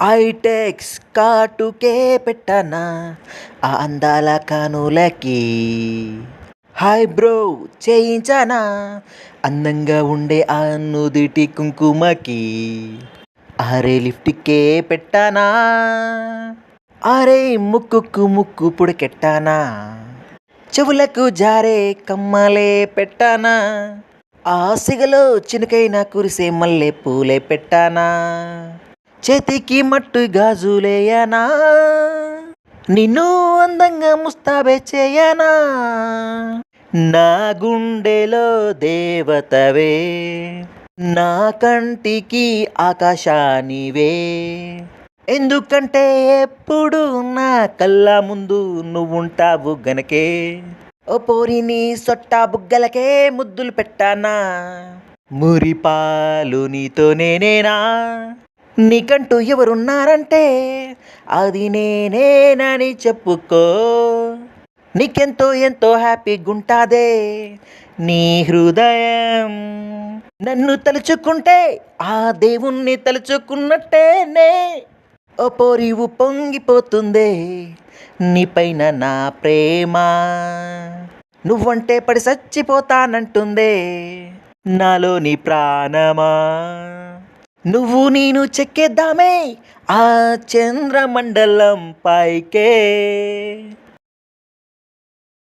ఐటెక్స్ కాటుకే పెట్టనా ఆ అందాల కనులకి. హాయ్ బ్రో చేయించనా అందంగా ఉండే ఆ నుదిటి కుంకుమకి. అరే లిఫ్ట్కే పెట్టనా, అరే ముక్కుకు ముక్కు పుడకెట్టానా, చెవులకు జారే కమ్మలే పెట్టానా, ఆ సిగలో చినుకైనా కురిసే మల్లె పూలే పెట్టానా, చేతికి మట్టు గాజులేయనా, నిన్ను అందంగా ముస్తాబే చేయనా, నా గుండెలో దేవతవే, నా కంటికి ఆకాశానివే. ఎందుకంటే ఎప్పుడు నా కళ్ళ ముందు నువ్వుంటావు గనకే. ఓ పోరిని సొట్టా బుగ్గలకే ముద్దులు పెట్టానా, మురిపాలు నీతో నేనేనా, నీకంటూ ఎవరున్నారంటే అది నేనేనని చెప్పుకో. నీకెంతో ఎంతో హ్యాపీగుంటాదే నీ హృదయం. నన్ను తలుచుకుంటే ఆ దేవుణ్ణి తలుచుకున్నట్టేనే. ఓ పోరివు పొంగిపోతుందే నీపైన నా ప్రేమ. నువ్వంటే పడి చచ్చిపోతానంటుందే నాలోని ప్రాణమా. నువ్వు నేను చెక్కేద్దామే ఆ చంద్రమండలం పైకే.